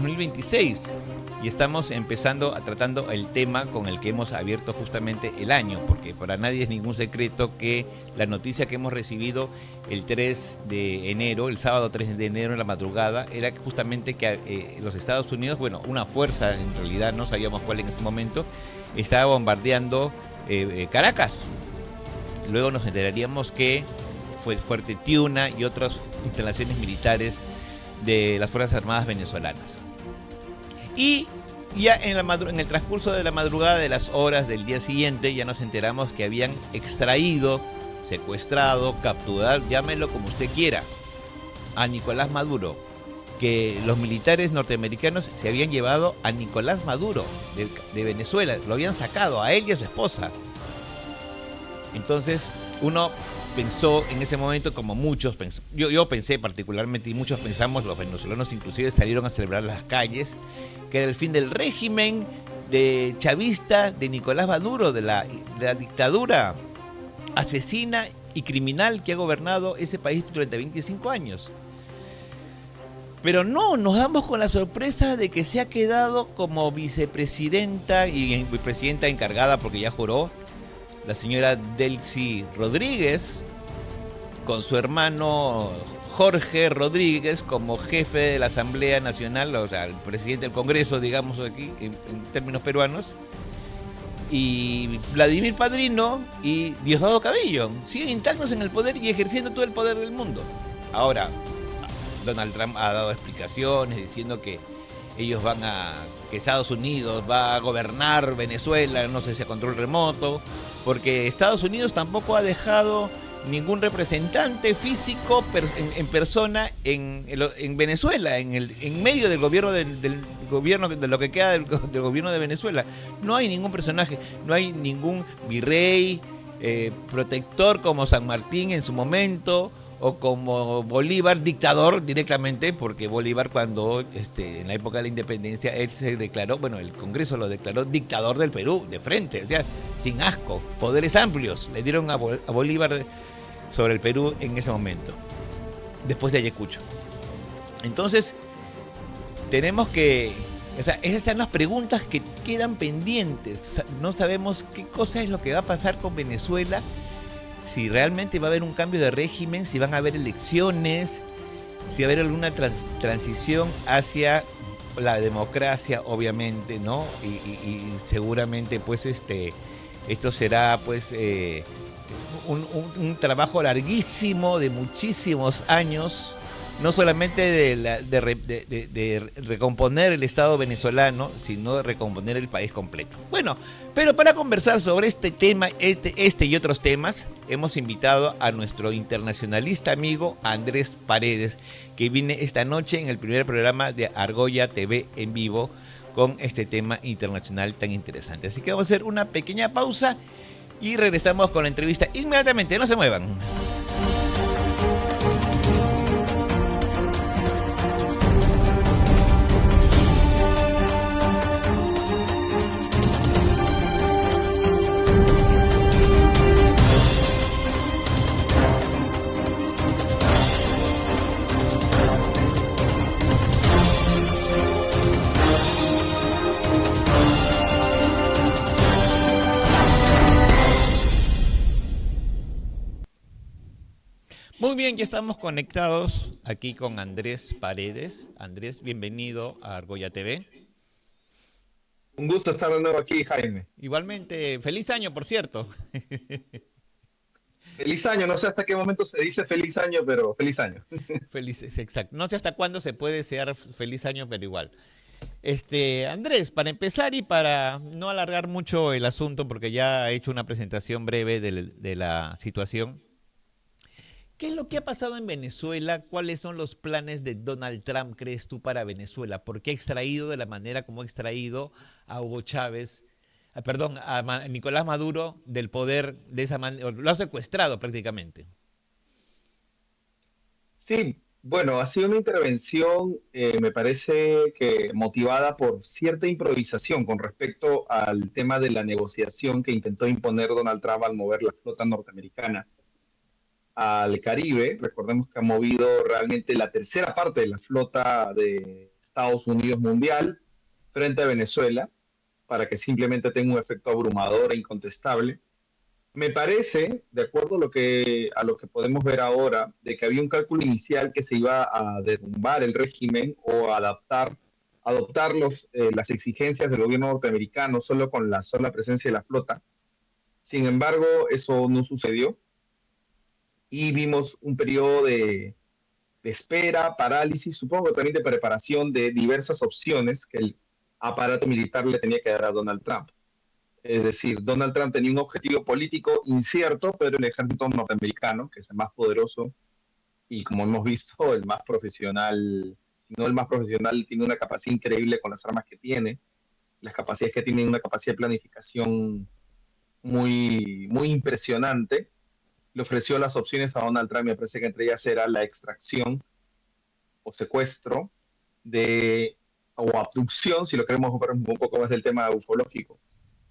2026 y estamos empezando tratando el tema con el que hemos abierto justamente el año, porque para nadie es ningún secreto que la noticia que hemos recibido el 3 de enero, el sábado 3 de enero en la madrugada, era justamente que los Estados Unidos, bueno, una fuerza en realidad, no sabíamos cuál en ese momento, estaba bombardeando Caracas. Luego nos enteraríamos que fue el Fuerte Tiuna y otras instalaciones militares de las Fuerzas Armadas venezolanas. Y ya en el transcurso de la madrugada, de las horas del día siguiente, ya nos enteramos que habían extraído, secuestrado, capturado, llámelo como usted quiera, a Nicolás Maduro. Que los militares norteamericanos se habían llevado a Nicolás Maduro de Venezuela, lo habían sacado a él y a su esposa. Entonces uno pensó en ese momento, como muchos pensó, yo pensé particularmente, y muchos pensamos, los venezolanos inclusive salieron a celebrar las calles, que era el fin del régimen de chavista de Nicolás Maduro, de la dictadura asesina y criminal que ha gobernado ese país durante 25 años. Pero no, nos damos con la sorpresa de que se ha quedado como vicepresidenta y presidenta encargada, porque ya juró, la señora Delcy Rodríguez, con su hermano Jorge Rodríguez como jefe de la Asamblea Nacional, o sea, el presidente del Congreso, digamos aquí, en términos peruanos, y Vladimir Padrino y Diosdado Cabello siguen intactos en el poder y ejerciendo todo el poder del mundo. Ahora, Donald Trump ha dado explicaciones diciendo que ellos que Estados Unidos va a gobernar Venezuela, no sé si a control remoto, porque Estados Unidos tampoco ha dejado ningún representante físico en persona en Venezuela, en medio del gobierno del gobierno, de lo que queda del gobierno de Venezuela. No hay ningún personaje, no hay ningún virrey, protector como San Martín en su momento, o como Bolívar, dictador directamente, porque Bolívar cuando en la época de la independencia él se declaró, bueno, el Congreso lo declaró dictador del Perú, de frente, o sea, sin asco, poderes amplios le dieron a Bolívar sobre el Perú en ese momento, después de Ayacucho. Entonces, tenemos que, o sea, esas son las preguntas que quedan pendientes. O sea, no sabemos qué cosa es lo que va a pasar con Venezuela, si realmente va a haber un cambio de régimen, si van a haber elecciones, si va a haber alguna transición hacia la democracia, obviamente, ¿no? Y seguramente, pues, esto será, pues, un trabajo larguísimo de muchísimos años, no solamente de recomponer el Estado venezolano, sino de recomponer el país completo. Bueno, pero para conversar sobre este tema, este y otros temas, hemos invitado a nuestro internacionalista amigo Andrés Paredes, que viene esta noche en el primer programa de Argolla TV en vivo con este tema internacional tan interesante. Así que vamos a hacer una pequeña pausa y regresamos con la entrevista inmediatamente. No se muevan. Muy bien, ya estamos conectados aquí con Andrés Paredes. Andrés, bienvenido a Argolla TV. Un gusto estar de nuevo aquí, Jaime. Igualmente, feliz año, por cierto. Feliz año, no sé hasta qué momento se dice feliz año, pero feliz año. Feliz, exacto. No sé hasta cuándo se puede desear feliz año, pero igual. Andrés, para empezar y para no alargar mucho el asunto, porque ya he hecho una presentación breve de la situación, ¿qué es lo que ha pasado en Venezuela? ¿Cuáles son los planes de Donald Trump, crees tú, para Venezuela? ¿Por qué ha extraído de la manera como ha extraído a Hugo Chávez, a Nicolás Maduro del poder de esa manera? Lo ha secuestrado prácticamente. Sí, bueno, ha sido una intervención, me parece que motivada por cierta improvisación con respecto al tema de la negociación que intentó imponer Donald Trump al mover la flota norteamericana al Caribe. Recordemos que ha movido realmente la tercera parte de la flota de Estados Unidos mundial frente a Venezuela para que simplemente tenga un efecto abrumador e incontestable. Me parece, de acuerdo a lo que podemos ver ahora, de que había un cálculo inicial que se iba a derrumbar el régimen o adoptar las exigencias del gobierno norteamericano solo con la sola presencia de la flota. Sin embargo, eso no sucedió y vimos un periodo de espera, parálisis, supongo también de preparación de diversas opciones que el aparato militar le tenía que dar a Donald Trump. Es decir, Donald Trump tenía un objetivo político incierto, pero el ejército norteamericano, que es el más poderoso y como hemos visto, el más profesional, si no el más profesional, tiene una capacidad increíble con las armas que tiene, las capacidades que tiene, una capacidad de planificación muy impresionante. Le ofreció las opciones a Donald Trump, me parece que entre ellas era la extracción o secuestro o abducción, si lo queremos ver un poco más del tema ufológico,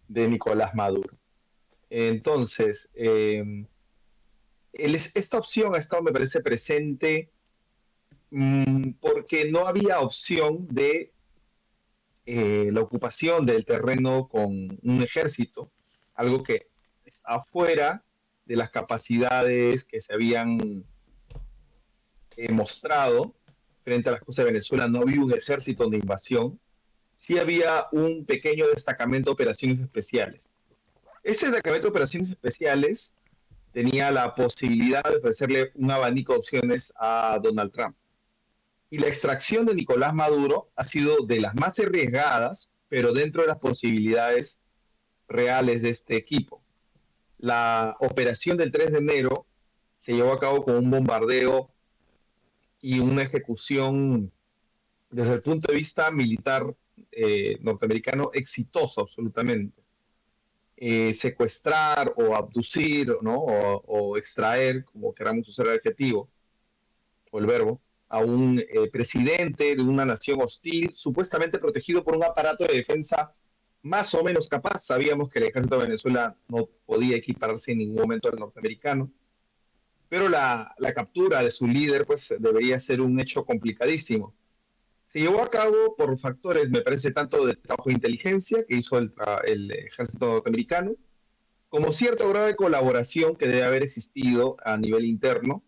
de Nicolás Maduro. Entonces, esta opción ha estado, me parece, presente porque no había opción de la ocupación del terreno con un ejército, algo que está fuera de las capacidades que se habían mostrado frente a las costas de Venezuela. No había un ejército de invasión, sí había un pequeño destacamento de operaciones especiales. Ese destacamento de operaciones especiales tenía la posibilidad de ofrecerle un abanico de opciones a Donald Trump. Y la extracción de Nicolás Maduro ha sido de las más arriesgadas, pero dentro de las posibilidades reales de este equipo. La operación del 3 de enero se llevó a cabo con un bombardeo y una ejecución desde el punto de vista militar norteamericano exitoso absolutamente. Secuestrar o abducir, ¿no? o extraer, como queramos usar el adjetivo o el verbo, a un presidente de una nación hostil, supuestamente protegido por un aparato de defensa más o menos capaz. Sabíamos que el ejército de Venezuela no podía equiparse en ningún momento al norteamericano, pero la captura de su líder pues debería ser un hecho complicadísimo. Se llevó a cabo por factores, me parece, tanto de trabajo de inteligencia que hizo el ejército norteamericano, como cierto grado de colaboración que debe haber existido a nivel interno,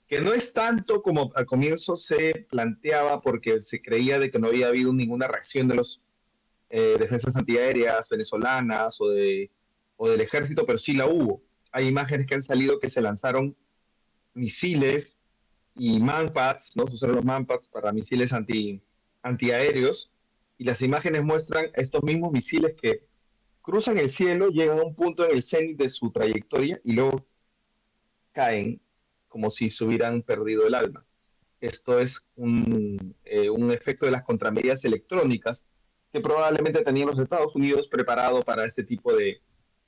que no es tanto como al comienzo se planteaba, porque se creía de que no había habido ninguna reacción de los defensas antiaéreas venezolanas o del ejército, pero sí la hubo. Hay imágenes que han salido que se lanzaron misiles y manpads, ¿no? Se usaron los manpads para misiles antiaéreos, y las imágenes muestran estos mismos misiles que cruzan el cielo, llegan a un punto en el cenit de su trayectoria y luego caen como si se hubieran perdido el alma. Esto es un efecto de las contramedidas electrónicas que probablemente tenían los Estados Unidos preparado para este tipo de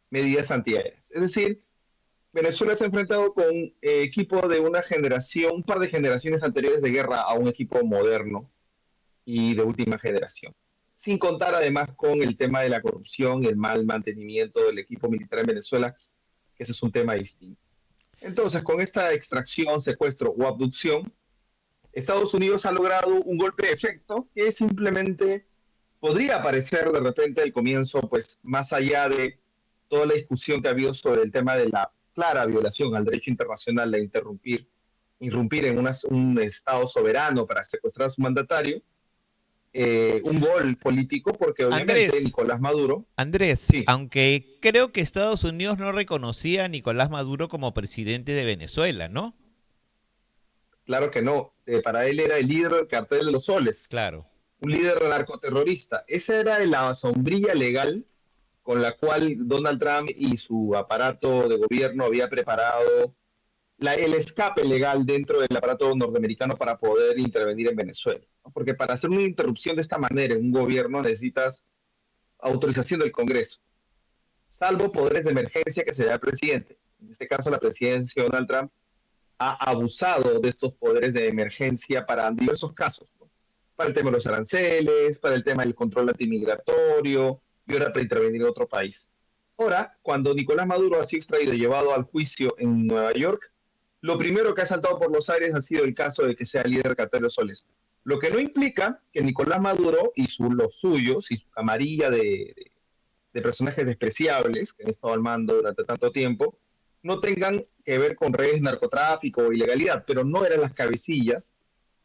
medidas antiaéreas. Es decir, Venezuela se ha enfrentado con equipo de una generación, un par de generaciones anteriores de guerra a un equipo moderno y de última generación. Sin contar además con el tema de la corrupción y el mal mantenimiento del equipo militar en Venezuela, que eso es un tema distinto. Entonces, con esta extracción, secuestro o abducción, Estados Unidos ha logrado un golpe de efecto que simplemente podría parecer de repente al comienzo, pues más allá de toda la discusión que ha habido sobre el tema de la clara violación al derecho internacional de irrumpir en un Estado soberano para secuestrar a su mandatario, un gol político, porque obviamente Nicolás Maduro... Andrés, sí, aunque creo que Estados Unidos no reconocía a Nicolás Maduro como presidente de Venezuela, ¿no? Claro que no. Para él era el líder del cartel de los soles. Claro. Un líder narcoterrorista. Esa era la sombrilla legal con la cual Donald Trump y su aparato de gobierno había preparado el escape legal dentro del aparato norteamericano para poder intervenir en Venezuela, ¿no? Porque para hacer una interrupción de esta manera en un gobierno necesitas autorización del Congreso, salvo poderes de emergencia que se da al presidente. En este caso, la presidencia de Donald Trump ha abusado de estos poderes de emergencia para diversos casos, ¿no? Para el tema de los aranceles, para el tema del control antimigratorio y ahora para intervenir en otro país. Ahora, cuando Nicolás Maduro ha sido extraído y llevado al juicio en Nueva York, lo primero que ha saltado por los aires ha sido el caso de que sea líder del cartel de los soles. Lo que no implica que Nicolás Maduro y los suyos y su camarilla de personajes despreciables que han estado al mando durante tanto tiempo no tengan que ver con redes de narcotráfico o ilegalidad, pero no eran las cabecillas,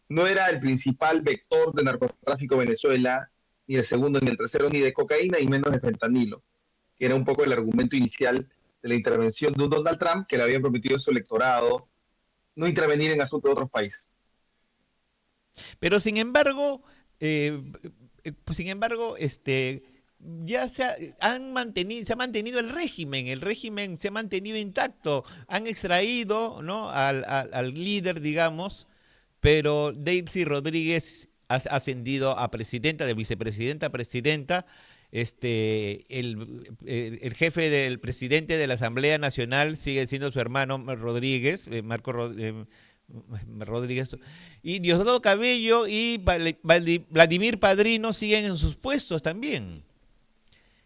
no era el principal vector de narcotráfico en Venezuela, ni el segundo, ni el tercero, ni de cocaína, y menos de fentanilo, que era un poco el argumento inicial de la intervención de un Donald Trump que le había prometido a su electorado no intervenir en asuntos de otros países. Pero sin embargo, ya se ha mantenido el régimen se ha mantenido intacto, han extraído, ¿no?, al líder, digamos, pero Delcy Rodríguez ha ascendido a presidenta, de vicepresidenta a presidenta. El jefe del presidente de la Asamblea Nacional sigue siendo su hermano Rodríguez, Rodríguez, y Diosdado Cabello y Vladimir Padrino siguen en sus puestos también.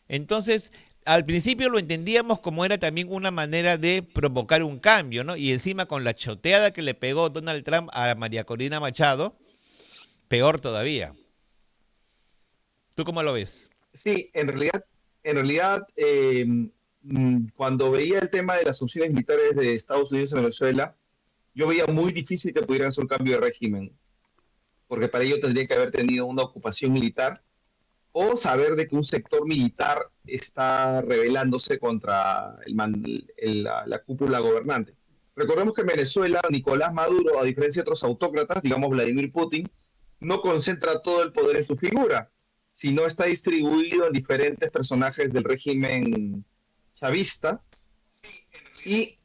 Entonces, al principio lo entendíamos como era también una manera de provocar un cambio, ¿no? Y encima con la choteada que le pegó Donald Trump a María Corina Machado, peor todavía. ¿Tú cómo lo ves? Sí, en realidad, cuando veía el tema de las opciones militares de Estados Unidos en Venezuela, yo veía muy difícil que pudieran hacer un cambio de régimen, porque para ello tendría que haber tenido una ocupación militar o saber de que un sector militar está rebelándose contra la cúpula gobernante. Recordemos que en Venezuela, Nicolás Maduro, a diferencia de otros autócratas, digamos Vladimir Putin, no concentra todo el poder en su figura, sino está distribuido en diferentes personajes del régimen chavista y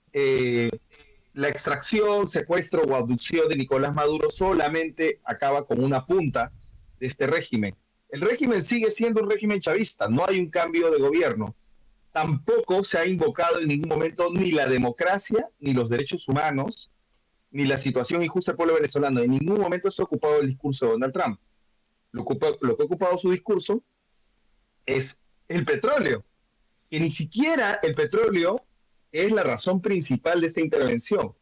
la extracción, secuestro o abducción de Nicolás Maduro solamente acaba con una punta de este régimen. El régimen sigue siendo un régimen chavista, no hay un cambio de gobierno. Tampoco se ha invocado en ningún momento ni la democracia, ni los derechos humanos, ni la situación injusta del pueblo venezolano. En ningún momento se ha ocupado el discurso de Donald Trump. Lo que ha ocupado su discurso es el petróleo, que ni siquiera el petróleo es la razón principal de esta intervención,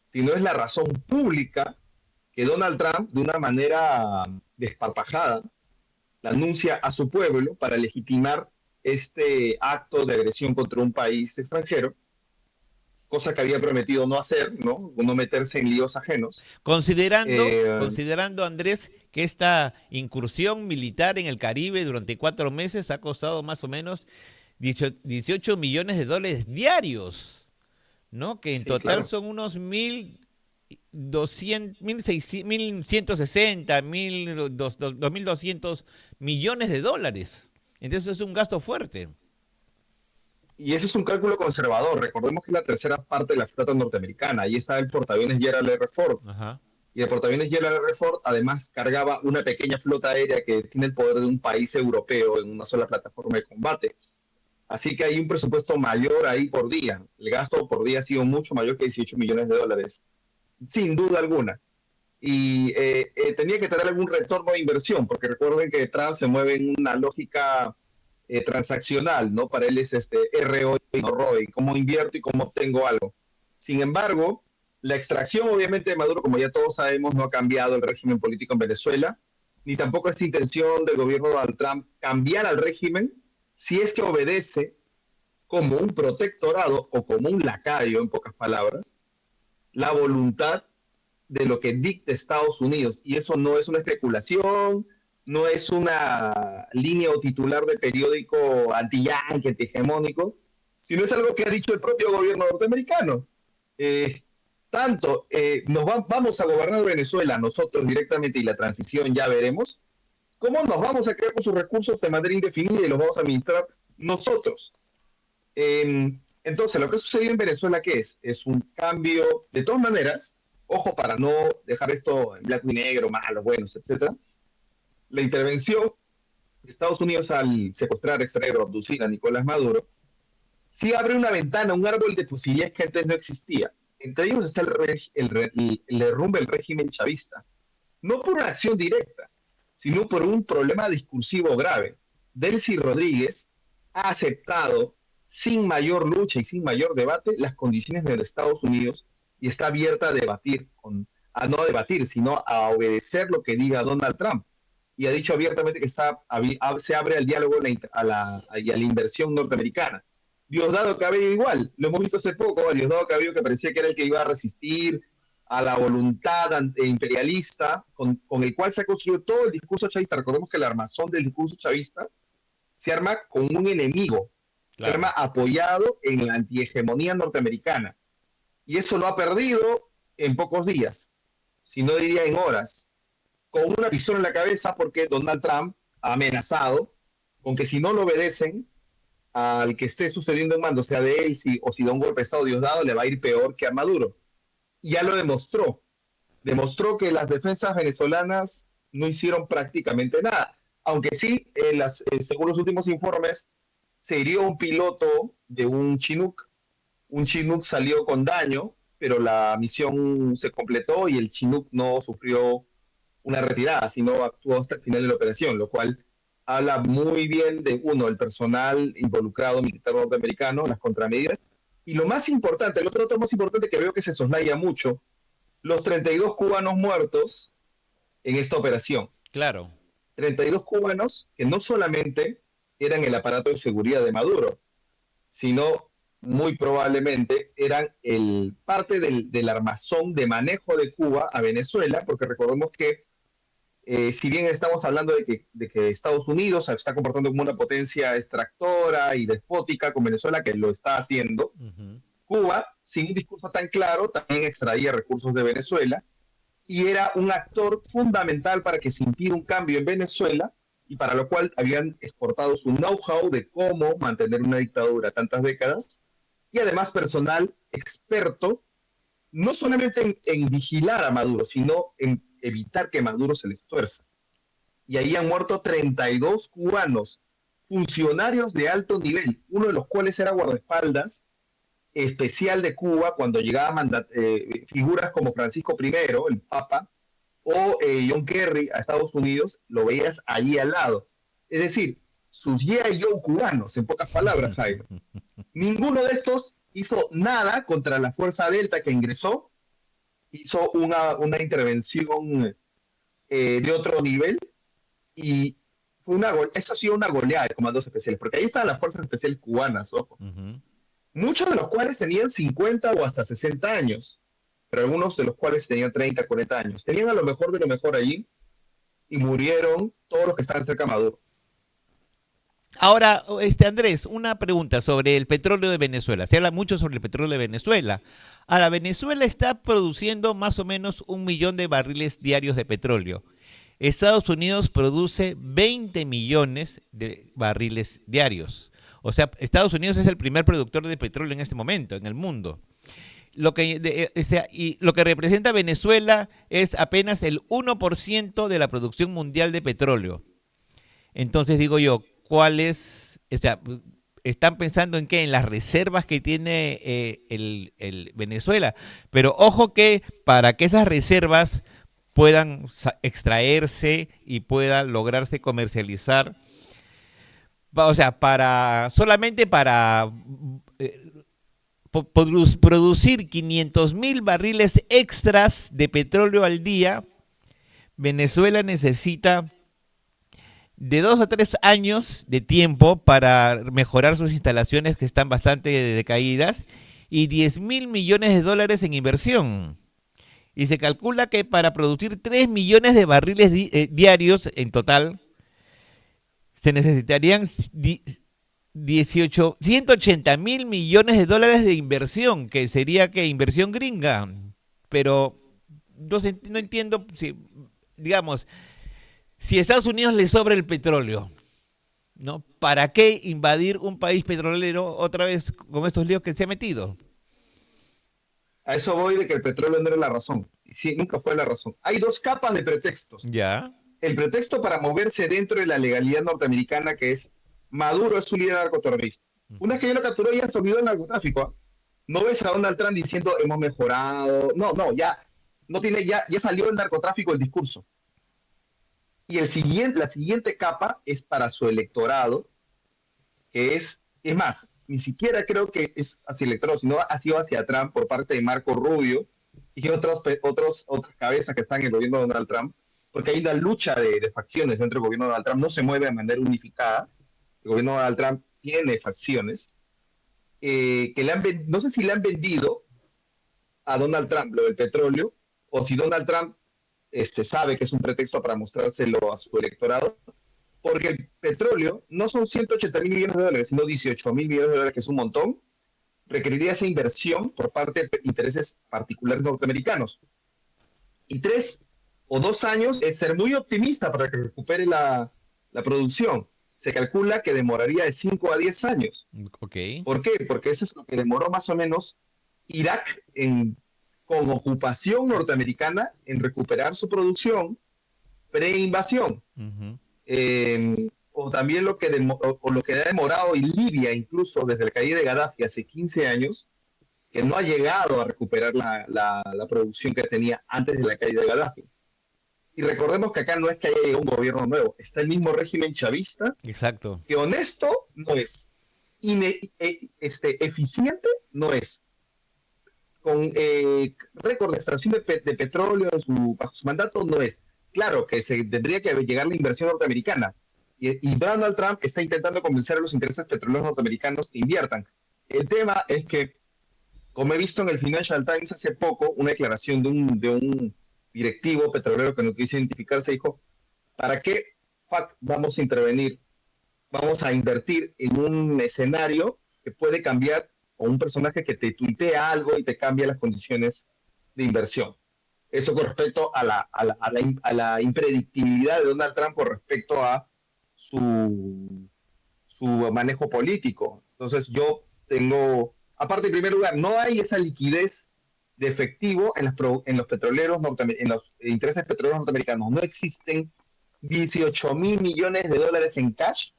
sino es la razón pública que Donald Trump, de una manera desparpajada, la anuncia a su pueblo para legitimar este acto de agresión contra un país extranjero, cosa que había prometido no hacer, no meterse en líos ajenos. Considerando, Andrés, que esta incursión militar en el Caribe durante 4 meses ha costado más o menos 18 millones de dólares diarios, ¿no? Que en Sí, total claro. son unos 1.160, 2.200 millones de dólares. Entonces es un gasto fuerte. Y eso es un cálculo conservador. Recordemos que es la tercera parte de la flota norteamericana. Ahí está el portaaviones Gerald R. Ford. Ajá. Y el portaaviones Gerald R. Ford además cargaba una pequeña flota aérea que tiene el poder de un país europeo en una sola plataforma de combate. Así que hay un presupuesto mayor ahí por día. El gasto por día ha sido mucho mayor que 18 millones de dólares, sin duda alguna. Y tenía que tener algún retorno de inversión, porque recuerden que Trump se mueve en una lógica transaccional, ¿no? Para él es ROI, no ROI, cómo invierto y cómo obtengo algo. Sin embargo, la extracción obviamente de Maduro, como ya todos sabemos, no ha cambiado el régimen político en Venezuela, ni tampoco esta intención del gobierno de Donald Trump cambiar al régimen si es que obedece como un protectorado o como un lacayo, en pocas palabras, la voluntad de lo que dicta Estados Unidos. Y eso no es una especulación, no es una línea o titular de periódico anti-yankee, anti-hegemónico, sino es algo que ha dicho el propio gobierno norteamericano. Eh, vamos a gobernar Venezuela nosotros directamente y la transición ya veremos, cómo nos vamos a quedar con sus recursos de manera indefinida y los vamos a administrar nosotros. Entonces, lo que ha sucedido en Venezuela, ¿qué es? Es un cambio, de todas maneras, ojo para no dejar esto en blanco y negro, malos, buenos, etcétera. La intervención de Estados Unidos al secuestrar, extraer o abducir a Nicolás Maduro, sí abre una ventana, un árbol de posibilidades que antes no existía. Entre ellos está el derrumbe del régimen chavista. No por una acción directa, sino por un problema discursivo grave. Delcy Rodríguez ha aceptado sin mayor lucha y sin mayor debate las condiciones de los Estados Unidos y está abierta a debatir con a no debatir, sino a obedecer lo que diga Donald Trump. Y ha dicho abiertamente que se abre al diálogo y a la inversión norteamericana. Diosdado Cabello igual, lo hemos visto hace poco, a Diosdado Cabello que parecía que era el que iba a resistir a la voluntad imperialista con el cual se ha construido todo el discurso chavista. Recordemos que el armazón del discurso chavista se arma con un enemigo, se Claro. arma apoyado en la antihegemonía norteamericana. Y eso lo ha perdido en pocos días, si no diría en horas, con una pistola en la cabeza porque Donald Trump ha amenazado con que si no lo obedecen al que esté sucediendo en mando, sea de él o si da un golpe de Estado Diosdado, le va a ir peor que a Maduro. Y ya lo demostró. Demostró que las defensas venezolanas no hicieron prácticamente nada. Aunque sí, según los últimos informes, se hirió un piloto de un Chinook. Un Chinook salió con daño, pero la misión se completó y el Chinook no sufrió una retirada, sino actuó hasta el final de la operación, lo cual habla muy bien de, uno, el personal involucrado militar norteamericano, las contramedidas, y lo más importante, el otro dato más importante que veo que se soslaya mucho, los 32 cubanos muertos en esta operación. Claro. 32 cubanos que no solamente eran el aparato de seguridad de Maduro, sino muy probablemente eran parte del armazón de manejo de Cuba a Venezuela, porque recordemos que si bien estamos hablando de que Estados Unidos se está comportando como una potencia extractora y despótica con Venezuela, que lo está haciendo, Cuba, sin un discurso tan claro, también extraía recursos de Venezuela y era un actor fundamental para que se impida un cambio en Venezuela y para lo cual habían exportado su know-how de cómo mantener una dictadura tantas décadas y además personal experto no solamente en vigilar a Maduro, sino en evitar que Maduro se les tuerza. Y ahí han muerto 32 cubanos, funcionarios de alto nivel, uno de los cuales era guardaespaldas especial de Cuba cuando llegaban figuras como Francisco I, el Papa, o John Kerry a Estados Unidos, lo veías allí al lado. Es decir, sus G.I. Joe cubanos, en pocas palabras, Jaime. Ninguno de estos hizo nada contra la Fuerza Delta que ingresó, hizo una intervención de otro nivel y eso ha sido una goleada de comandos especiales, porque ahí están las Fuerzas Especiales cubanas, ojo. Muchos de los cuales tenían 50 o hasta 60 años, pero algunos de los cuales tenían 30, 40 años. Tenían a lo mejor de lo mejor allí y murieron todos los que estaban cerca de Maduro. Ahora, Andrés, una pregunta sobre el petróleo de Venezuela. Se habla mucho sobre el petróleo de Venezuela. Ahora, Venezuela está produciendo más o menos 1 millón de barriles diarios de petróleo. Estados Unidos produce 20 millones de barriles diarios. O sea, Estados Unidos es el primer productor de petróleo en este momento, en el mundo. Lo que representa Venezuela es apenas el 1% de la producción mundial de petróleo. Entonces digo yo, están pensando en qué, en las reservas que tiene el Venezuela, pero ojo que para que esas reservas puedan extraerse y puedan lograrse comercializar, o sea, solamente para producir 500,000 barriles extras de petróleo al día, Venezuela necesita de 2 a 3 años de tiempo para mejorar sus instalaciones que están bastante decaídas y 10,000 millones de dólares en inversión. Y se calcula que para producir 3 millones de barriles diarios en total, se necesitarían 180,000 millones de dólares de inversión, que sería que inversión gringa. Pero no entiendo si, digamos, si a Estados Unidos le sobra el petróleo, ¿no? ¿Para qué invadir un país petrolero otra vez con estos líos que se ha metido? A eso voy de que el petróleo no era la razón. Sí, nunca fue la razón. Hay dos capas de pretextos. Ya. El pretexto para moverse dentro de la legalidad norteamericana, que es Maduro es su líder narcoterrorista. Una vez que ya lo capturó, ya se olvidó del narcotráfico. ¿Eh? No ves a Donald Trump diciendo hemos mejorado. No, ya salió el narcotráfico del discurso. Y la siguiente capa es para su electorado, que es más, ni siquiera creo que es hacia el electorado, sino ha sido hacia Trump por parte de Marco Rubio, y otras cabezas que están en el gobierno de Donald Trump, porque hay una lucha de facciones dentro del gobierno de Donald Trump, no se mueve de manera unificada. El gobierno de Donald Trump tiene facciones que no sé si le han vendido a Donald Trump lo del petróleo, o si Donald Trump sabe que es un pretexto para mostrárselo a su electorado, porque el petróleo no son 180.000 millones de dólares, sino 18.000 millones de dólares, que es un montón. Requeriría esa inversión por parte de intereses particulares norteamericanos. Y 3 o 2 años es ser muy optimista para que recupere la producción. Se calcula que demoraría de 5 a 10 años. Ok. ¿Por qué? Porque eso es lo que demoró más o menos Irak con ocupación norteamericana en recuperar su producción pre-invasión. Ujú. O también lo que ha demorado en Libia, incluso desde la caída de Gaddafi hace 15 años, que no ha llegado a recuperar la producción que tenía antes de la caída de Gaddafi. Y recordemos que acá no es que haya llegado un gobierno nuevo, está el mismo régimen chavista, Exacto. que honesto no es, eficiente no es, con récord de extracción de petróleo bajo su mandato no es. Claro que se tendría que llegar la inversión norteamericana, y Donald Trump está intentando convencer a los intereses petroleros norteamericanos que inviertan. El tema es que, como he visto en el Financial Times hace poco, una declaración de un directivo petrolero que no quiso identificarse, dijo: ¿para qué vamos a intervenir? Vamos a invertir en un escenario que puede cambiar, o un personaje que te tuitea algo y te cambia las condiciones de inversión. Eso con respecto a la impredictibilidad de Donald Trump con respecto a su manejo político. Entonces yo tengo, aparte, en primer lugar, no hay esa liquidez de efectivo en los petroleros, en los intereses petroleros norteamericanos. No existen 18.000 millones de dólares en cash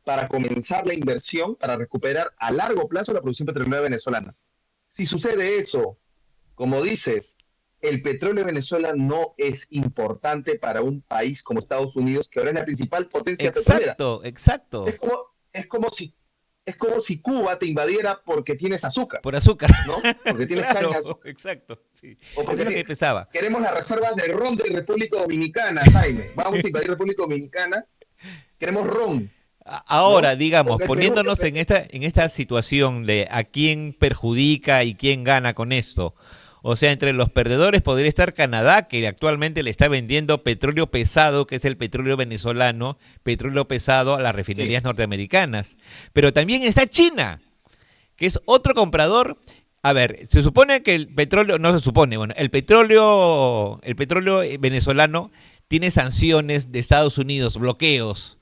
para comenzar la inversión para recuperar a largo plazo la producción petrolera venezolana. Si sucede eso, como dices, el petróleo de Venezuela no es importante para un país como Estados Unidos, que ahora es la principal potencia petrolera. Exacto, exacto. Es como, es como si, es como si Cuba te invadiera porque tienes azúcar, Por azúcar. ¿no? Porque tienes caña de Claro, azúcar. exacto. Sí. O Eso porque es lo que pensaba. queremos las reservas de ron de República Dominicana, Jaime. Vamos a invadir República Dominicana. Queremos ron, Ahora, ¿no? digamos, Porque tenemos que... poniéndonos en esta situación de a quién perjudica y quién gana con esto. O sea, entre los perdedores podría estar Canadá, que actualmente le está vendiendo petróleo pesado, que es el petróleo venezolano, petróleo pesado a las refinerías Sí. norteamericanas. Pero también está China, que es otro comprador. A ver, se supone que el petróleo, no se supone, bueno, el petróleo venezolano tiene sanciones de Estados Unidos, bloqueos,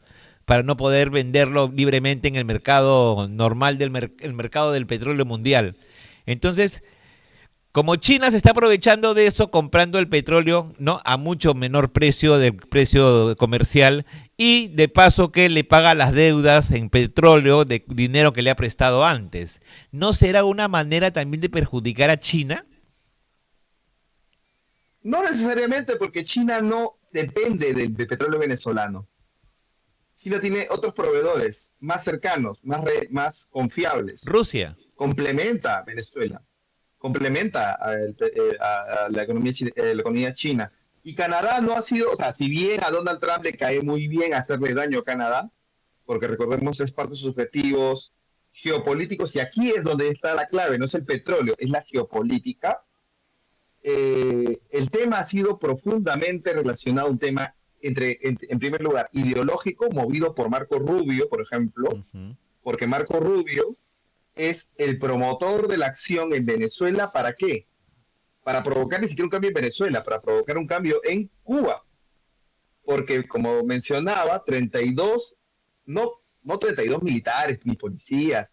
para no poder venderlo libremente en el mercado normal el mercado del petróleo mundial. Entonces, como China se está aprovechando de eso, comprando el petróleo, ¿no?, a mucho menor precio del precio comercial, y de paso que le paga las deudas en petróleo de dinero que le ha prestado antes. ¿No será una manera también de perjudicar a China? No necesariamente, porque China no depende del petróleo venezolano. China tiene otros proveedores más cercanos, más confiables. Rusia. Complementa a Venezuela, complementa a la economía china. Y Canadá no ha sido, o sea, si bien a Donald Trump le cae muy bien hacerle daño a Canadá, porque recordemos es parte de sus objetivos geopolíticos, y aquí es donde está la clave, no es el petróleo, es la geopolítica. El tema ha sido profundamente relacionado a un tema en primer lugar, ideológico, movido por Marco Rubio, por ejemplo, Ujú. porque Marco Rubio es el promotor de la acción en Venezuela. ¿Para qué? Para provocar ni siquiera un cambio en Venezuela, para provocar un cambio en Cuba. Porque, como mencionaba, 32, no 32 militares, ni policías,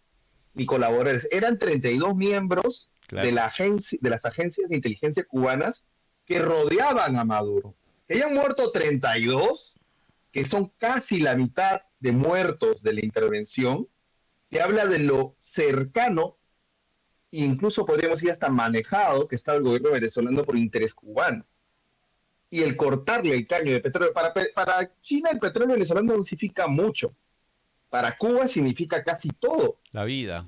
ni colaboradores, eran 32 miembros Claro. de las agencias de inteligencia cubanas que rodeaban a Maduro. Que hayan muerto 32, que son casi la mitad de muertos de la intervención, que habla de lo cercano, e incluso podríamos decir hasta manejado, que estaba el gobierno venezolano por interés cubano. Y el cortarle el caño de petróleo, para China el petróleo venezolano no significa mucho, para Cuba significa casi todo. La vida.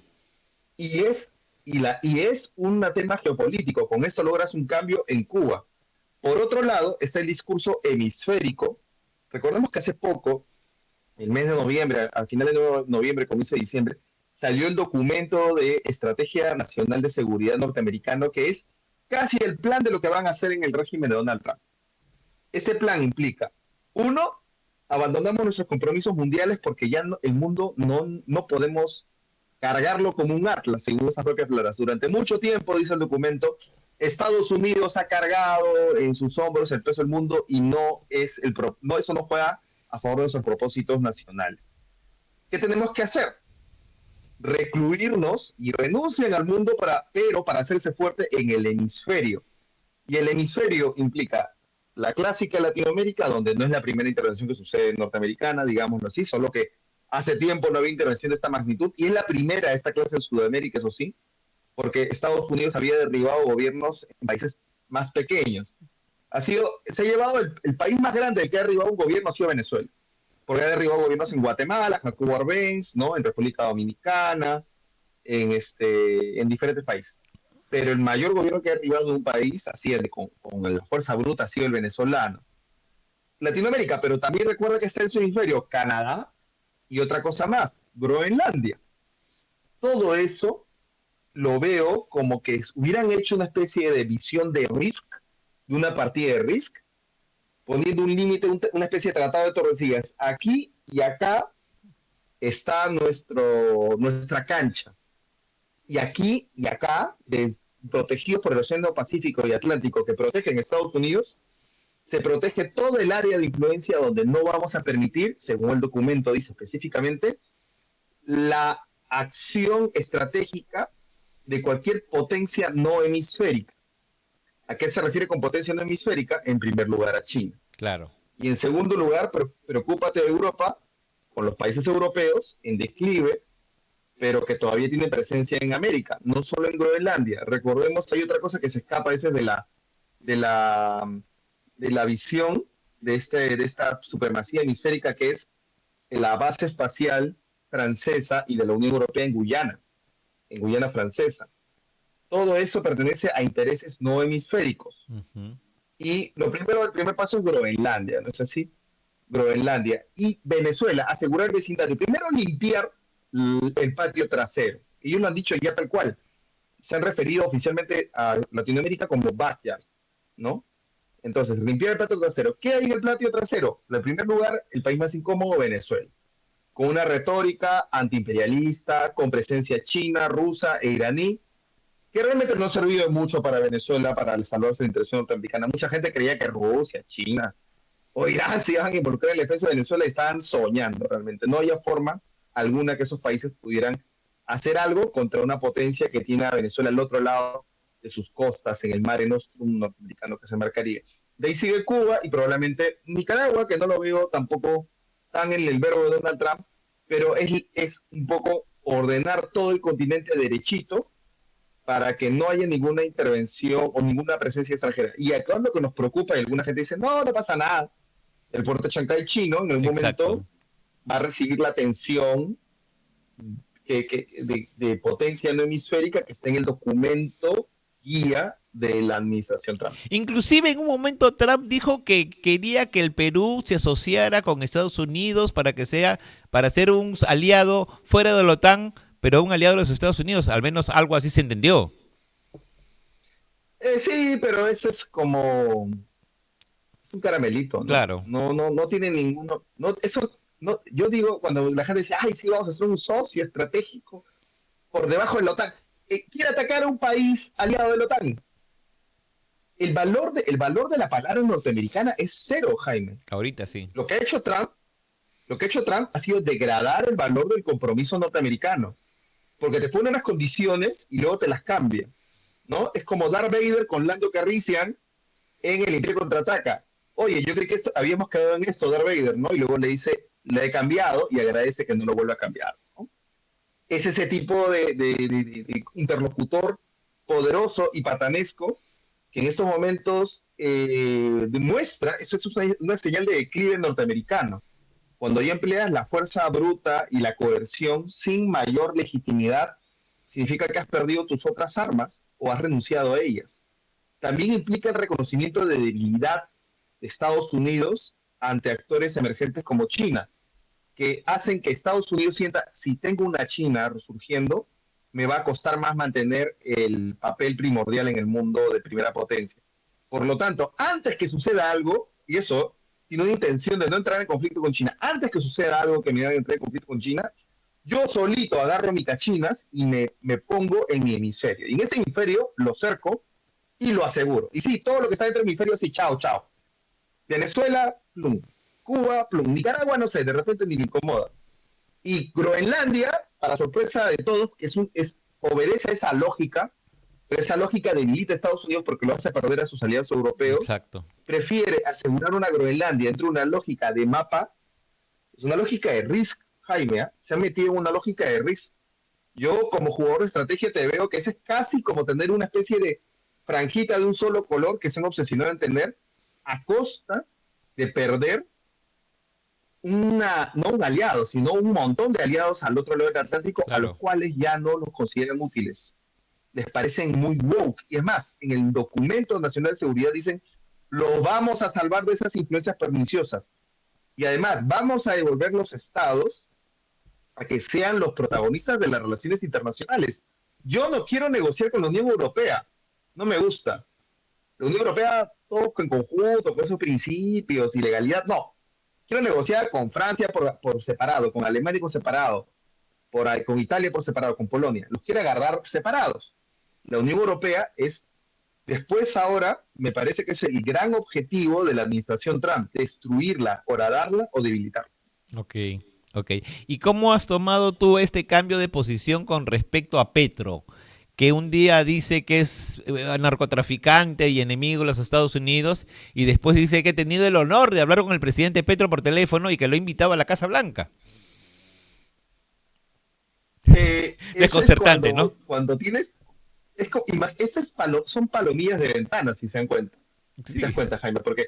Y es y es un tema geopolítico. Con esto logras un cambio en Cuba. Por otro lado, está el discurso hemisférico. Recordemos que hace poco, el mes de noviembre, al final de noviembre, comienzo de diciembre, salió el documento de Estrategia Nacional de Seguridad norteamericano, que es casi el plan de lo que van a hacer en el régimen de Donald Trump. Este plan implica, uno, abandonamos nuestros compromisos mundiales porque ya el mundo no podemos cargarlo como un atlas, según esas propias palabras. Durante mucho tiempo, dice el documento, Estados Unidos ha cargado en sus hombros el peso del mundo y eso no juega a favor de nuestros propósitos nacionales. ¿Qué tenemos que hacer? Recluirnos y renunciar al mundo, pero para hacerse fuerte en el hemisferio. Y el hemisferio implica la clásica Latinoamérica, donde no es la primera intervención que sucede norteamericana, digámoslo así, solo que hace tiempo no había intervención de esta magnitud, y es la primera de esta clase en Sudamérica, eso sí, porque Estados Unidos había derribado gobiernos en países más pequeños. Se ha llevado el país más grande que ha derribado un gobierno ha sido Venezuela, porque ha derribado gobiernos en Guatemala, Jacobo Arbenz, ¿no? En República Dominicana, en diferentes países. Pero el mayor gobierno que ha derribado un país, así con la fuerza bruta, ha sido el venezolano. Latinoamérica, pero también recuerda que está en su hemisferio Canadá y otra cosa más, Groenlandia. Todo eso lo veo como que hubieran hecho una especie de visión de Risk, de una partida de Risk, poniendo un límite, una especie de tratado de Tordesillas. Aquí y acá está nuestra cancha. Y aquí y acá, protegidos por el Océano Pacífico y Atlántico que protegen Estados Unidos, se protege todo el área de influencia donde no vamos a permitir, según el documento dice específicamente, la acción estratégica de cualquier potencia no hemisférica. ¿A qué se refiere con potencia no hemisférica? En primer lugar a China. Claro. Y en segundo lugar, preocúpate de Europa, con los países europeos en declive, pero que todavía tienen presencia en América, no solo en Groenlandia. Recordemos, hay otra cosa que se escapa a veces de la visión de esta supremacía hemisférica, que es la base espacial francesa y de la Unión Europea en Guyana francesa. Todo eso pertenece a intereses no hemisféricos. Uh-huh. Y el primer paso es Groenlandia, ¿no es así? Groenlandia y Venezuela, asegurar el vecindario. Primero, limpiar el patio trasero. Ellos lo han dicho ya tal cual. Se han referido oficialmente a Latinoamérica como backyard, ¿no? Entonces, limpiar el patio trasero. ¿Qué hay en el patio trasero? En primer lugar, el país más incómodo, Venezuela, con una retórica antiimperialista, con presencia china, rusa e iraní, que realmente no ha servido mucho para Venezuela, para salvarse de la intervención norteamericana. Mucha gente creía que Rusia, China o Irán se iban a involucrar en la defensa de Venezuela y estaban soñando realmente. No había forma alguna que esos países pudieran hacer algo contra una potencia que tiene a Venezuela al otro lado de sus costas, en el mar Nostrum norteamericano que se marcaría. De ahí sigue Cuba y probablemente Nicaragua, que no lo veo tampoco tan en el verbo de Donald Trump, pero es un poco ordenar todo el continente derechito para que no haya ninguna intervención o ninguna presencia extranjera. Y acá lo que nos preocupa, y alguna gente dice, no pasa nada, el puerto de Chancay chino en algún momento va a recibir la atención de potencia no hemisférica que está en el documento guía de la administración Trump. Inclusive en un momento Trump dijo que quería que el Perú se asociara con Estados Unidos para ser un aliado fuera de la OTAN, pero un aliado de los Estados Unidos, al menos algo así se entendió. Sí, pero eso es como un caramelito, ¿no? Claro. No tiene ninguno. Yo digo, cuando la gente dice, ay, sí, vamos a ser un socio estratégico por debajo de la OTAN, quiere atacar a un país aliado de la OTAN. El valor de la palabra norteamericana es cero, Jaime. Ahorita sí. Lo que ha hecho Trump ha sido degradar el valor del compromiso norteamericano, porque te pone unas condiciones y luego te las cambia, ¿no? Es como Darth Vader con Lando Calrissian en El Imperio Contraataca. Oye, yo creí que habíamos quedado en esto, Darth Vader, ¿no? Y luego le dice, le he cambiado y agradece que no lo vuelva a cambiar, ¿no? Es ese tipo de interlocutor poderoso y patanesco que en estos momentos demuestra, eso es una señal de declive norteamericano. Cuando ya empleas la fuerza bruta y la coerción sin mayor legitimidad, significa que has perdido tus otras armas o has renunciado a ellas. También implica el reconocimiento de debilidad de Estados Unidos ante actores emergentes como China, que hacen que Estados Unidos sienta, si tengo una China resurgiendo, me va a costar más mantener el papel primordial en el mundo de primera potencia. Por lo tanto, antes que suceda algo, y eso tiene una intención de no entrar en conflicto con China, antes que suceda algo que me haga entrar en conflicto con China, yo solito agarro mis cachinas y me pongo en mi hemisferio. Y en ese hemisferio lo cerco y lo aseguro. Y sí, todo lo que está dentro del hemisferio, sí, chao, chao. Venezuela, plum. Cuba, plum. Nicaragua, no sé, de repente ni me incomoda. Y Groenlandia, para sorpresa de todos, obedece a esa lógica, pero esa lógica debilita a Estados Unidos porque lo hace perder a sus aliados europeos. Exacto. Prefiere asegurar una Groenlandia dentro de una lógica de mapa, es una lógica de Risk, Jaime, ¿eh? Se ha metido en una lógica de Risk. Yo, como jugador de estrategia, te veo que ese es casi como tener una especie de franjita de un solo color que se han obsesionado en tener a costa de perder no un aliado, sino un montón de aliados al otro lado del Atlántico, claro, a los cuales ya no los consideran útiles. Les parecen muy woke. Y es más, en el documento nacional de seguridad dicen, lo vamos a salvar de esas influencias perniciosas. Y además, vamos a devolver los estados a que sean los protagonistas de las relaciones internacionales. Yo no quiero negociar con la Unión Europea. No me gusta. La Unión Europea, todo en conjunto, con esos principios y legalidad, no. Quiero negociar con Francia por separado, con Alemania por separado, con Italia por separado, con Polonia. Los quiere agarrar separados. La Unión Europea es, después ahora, me parece que es el gran objetivo de la administración Trump, destruirla, horadarla o debilitarla. Ok. ¿Y cómo has tomado tú este cambio de posición con respecto a Petro? Que un día dice que es narcotraficante y enemigo de los Estados Unidos y después dice que ha tenido el honor de hablar con el presidente Petro por teléfono y que lo ha invitado a la Casa Blanca. Desconcertante, cuando, ¿no? Cuando tienes... son palomillas de ventana, si se dan cuenta. Si te das cuenta, Jaime, porque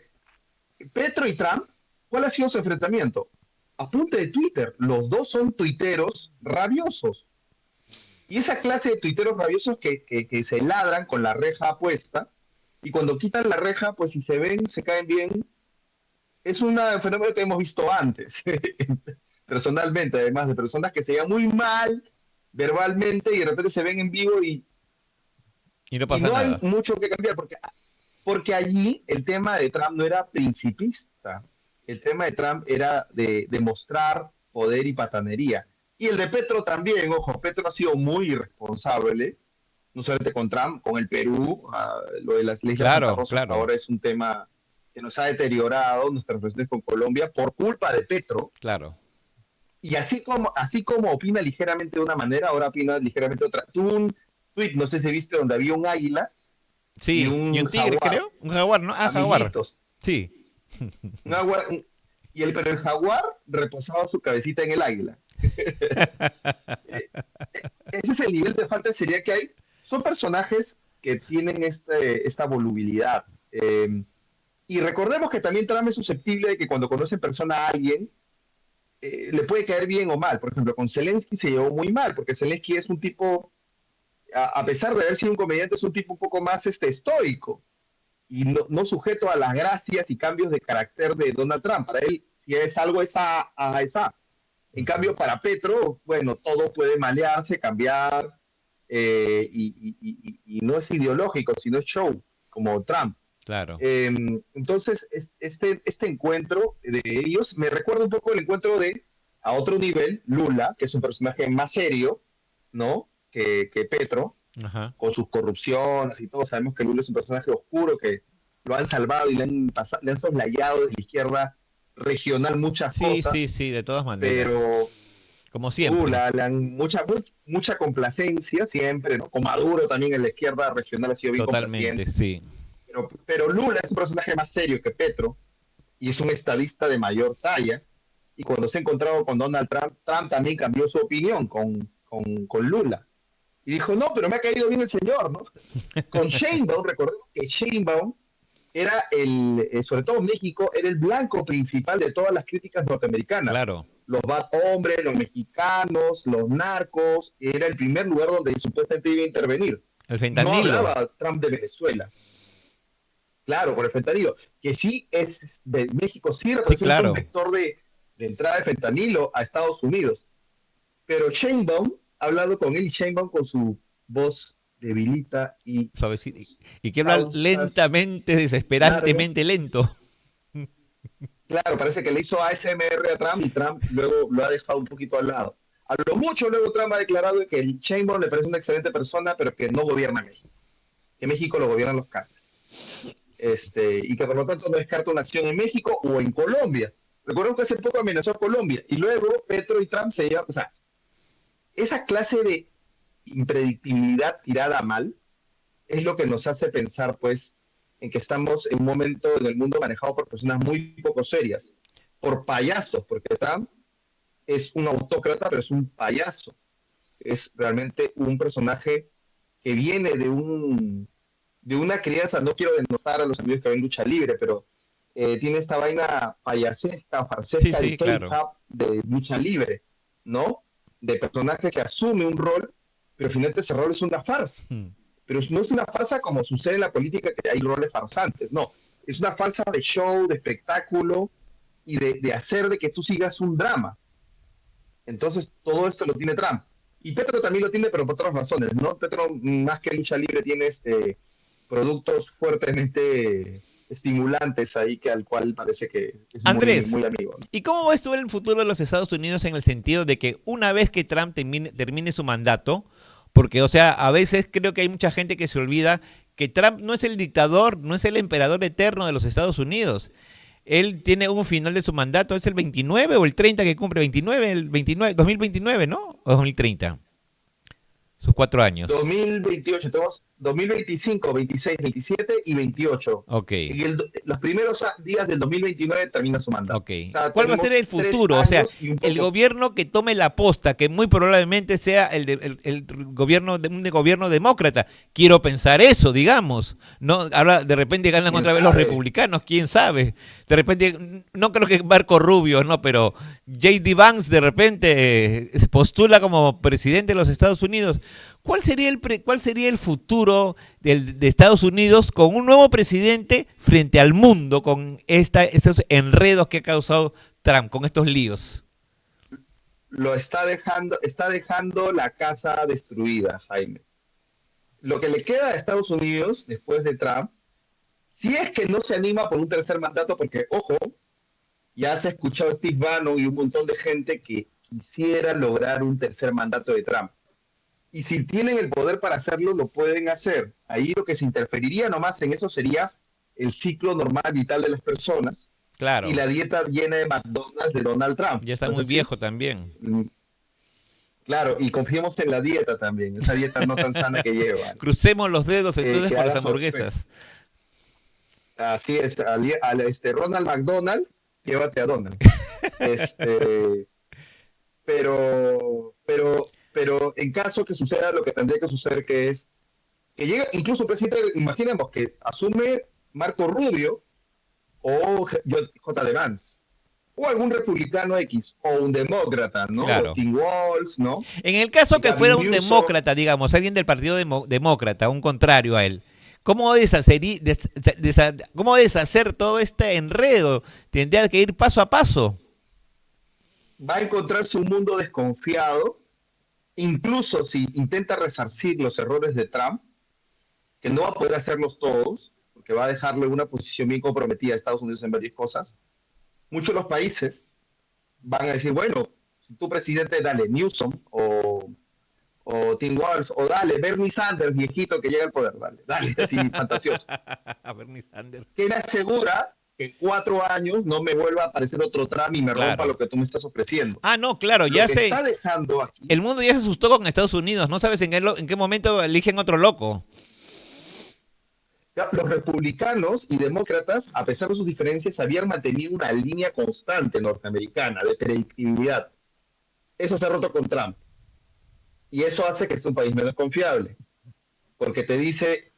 Petro y Trump, ¿cuál ha sido su enfrentamiento? Apunte de Twitter. Los dos son tuiteros rabiosos. Y esa clase de tuiteros rabiosos que se ladran con la reja puesta, y cuando quitan la reja, pues si se ven, se caen bien. Es un fenómeno que hemos visto antes, personalmente, además de personas que se llevan muy mal verbalmente y de repente se ven en vivo y no pasa nada. Hay mucho que cambiar, porque allí el tema de Trump no era principista. El tema de Trump era de demostrar poder y patanería. Y el de Petro también, ojo, Petro ha sido muy irresponsable, no solamente con Trump, con el Perú, lo de las leyes de Santa Rosa, ahora es un tema que nos ha deteriorado nuestras relaciones con Colombia por culpa de Petro. Claro. Y así como opina ligeramente de una manera, ahora opina ligeramente de otra. Tuvo un tweet, no sé si viste, donde había un águila y un tigre, jaguar, creo. Un jaguar, ¿no? Ah, jaguar. Sí. Pero el jaguar reposaba su cabecita en el águila. Ese es el nivel de falta de seriedad que hay. Son personajes que tienen esta volubilidad. Y recordemos que también Trump es susceptible de que cuando conoce en persona a alguien, le puede caer bien o mal. Por ejemplo, con Zelensky se llevó muy mal, porque Zelensky es un tipo, a pesar de haber sido un comediante, es un tipo un poco más estoico y no sujeto a las gracias y cambios de carácter de Donald Trump. Para él, si es algo, es A. En cambio, para Petro, bueno, todo puede malearse, cambiar, y no es ideológico, sino es show, como Trump. Claro. Entonces, este encuentro de ellos me recuerda un poco el encuentro a otro nivel, Lula, que es un personaje más serio, ¿no? Que Petro, ajá, con sus corrupciones y todo. Sabemos que Lula es un personaje oscuro que lo han salvado y le han soslayado de la izquierda regional muchas cosas. Sí, de todas maneras. Pero como siempre. Lula, le han mucha complacencia siempre, ¿no? Con Maduro también en la izquierda regional ha sido bien totalmente, complaciente. Sí. Pero Lula es un personaje más serio que Petro y es un estadista de mayor talla. Y cuando se ha encontrado con Donald Trump, Trump también cambió su opinión con Lula. Y dijo, no, pero me ha caído bien el señor, ¿no? Con Sheinbaum, recordemos que Sheinbaum era sobre todo en México, era el blanco principal de todas las críticas norteamericanas. Claro. los bad hombres, los mexicanos, los narcos. Era el primer lugar donde supuestamente iba a intervenir. El No fentanilo. hablaba Trump de Venezuela. Claro, por el fentanilo, que sí es de México, sí Sí, representa un claro. vector de entrada de fentanilo a Estados Unidos. Pero Sheinbaum ha hablado con él y Sheinbaum con su voz debilita y Suavecito. Y que habla pausas lentamente, largas. desesperantemente lento. Claro, parece que le hizo ASMR a Trump y Trump luego lo ha dejado un poquito al lado. A lo mucho luego Trump ha declarado que el Sheinbaum le parece una excelente persona, pero que no gobierna México. Que México lo gobiernan los cárteles. Y que por lo tanto no descarta una acción en México o en Colombia. Recuerdo que hace poco amenazó a Colombia y luego Petro y Trump se llevan, o sea, esa clase de impredictibilidad tirada mal es lo que nos hace pensar, pues, en que estamos en un momento en el mundo manejado por personas muy poco serias, por payasos, porque Trump es un autócrata, pero es un payaso. Es realmente un personaje que viene de una crianza, no quiero denostar a los amigos que ven lucha libre, pero tiene esta vaina payasesca, Sí, farsesca, el sí, claro. K-pop de lucha libre, ¿no? De personaje que asume un rol, pero finalmente ese rol es una farsa. Mm. Pero no es una farsa como sucede en la política, que hay roles farsantes, no. Es una farsa de show, de espectáculo y de hacer de que tú sigas un drama. Entonces, todo esto lo tiene Trump. Y Petro también lo tiene, pero por otras razones, ¿no? Petro, más que lucha libre, tiene productos fuertemente estimulantes ahí, que al cual parece que es muy, Andrés, muy amigo, ¿no? ¿y cómo ves tú el futuro de los Estados Unidos en el sentido de que una vez que Trump termine su mandato, porque, o sea, a veces creo que hay mucha gente que se olvida que Trump no es el dictador, no es el emperador eterno de los Estados Unidos. Él tiene un final de su mandato, es el 29 o el 30 que cumple, 29, el 29, 2029, ¿no? O 2030, sus 4 años. 2028, tenemos 2025, 26, 27 y 28. Ok. Los primeros días del 2029 termina su mandato. Ok. O sea, ¿Cuál va a ser tenemos el tres futuro? O sea, años y un el poco. gobierno que tome la posta, que muy probablemente sea el gobierno de un gobierno demócrata. Quiero pensar eso, digamos. No, ahora de repente ganan ¿Quién otra vez los sabe? republicanos, quién sabe. De repente, no creo que Marco Rubio, no, pero J.D. Vance de repente se postula como presidente de los Estados Unidos. ¿Cuál sería el futuro de Estados Unidos con un nuevo presidente frente al mundo con esos enredos que ha causado Trump, con estos líos? Lo está dejando la casa destruida, Jaime. Lo que le queda a Estados Unidos después de Trump, si es que no se anima por un tercer mandato, porque, ojo, ya se ha escuchado Steve Bannon y un montón de gente que quisiera lograr un tercer mandato de Trump. Y si tienen el poder para hacerlo, lo pueden hacer. Ahí lo que se interferiría nomás en eso sería el ciclo normal vital de las personas y Claro, la dieta llena de McDonald's de Donald Trump. ya está ¿No es muy así? viejo también. Mm, claro, y confiemos en la dieta también, esa dieta no tan sana que lleva, ¿no? Crucemos los dedos entonces Que por las haga su efecto. hamburguesas. Así es, Ronald McDonald, llévate a Donald. Este, pero en caso que suceda lo que tendría que suceder, que es que llega incluso un presidente, imaginemos que asume Marco Rubio o J. Vance, o algún republicano X, o un demócrata, ¿no? Claro. Tim Walz, ¿no? En el caso que fuera Gavin un Newsom. demócrata, digamos, alguien del Partido Demócrata, un contrario a él, ¿cómo cómo deshacer todo este enredo? Tendría que ir paso a paso. Va a encontrarse un mundo desconfiado, incluso si intenta resarcir los errores de Trump, que no va a poder hacerlos todos, porque va a dejarle una posición bien comprometida a Estados Unidos en varias cosas. Muchos de los países van a decir, bueno, si tu presidente, dale Newsom o Tim Walz, o dale Bernie Sanders, viejito que llega al poder, dale, así fantasioso. Bernie Sanders. ¿Qué me asegura que en 4 años no me vuelva a aparecer otro Trump y me rompa Claro. lo que tú me estás ofreciendo? Ah, no, claro, Lo ya que sé. está dejando aquí, El mundo ya se asustó con Estados Unidos. No sabes en qué momento eligen otro loco. los republicanos y demócratas, a pesar de sus diferencias, habían mantenido una línea constante norteamericana de predictibilidad. Eso se ha roto con Trump. Y eso hace que sea un país menos confiable. Porque te dice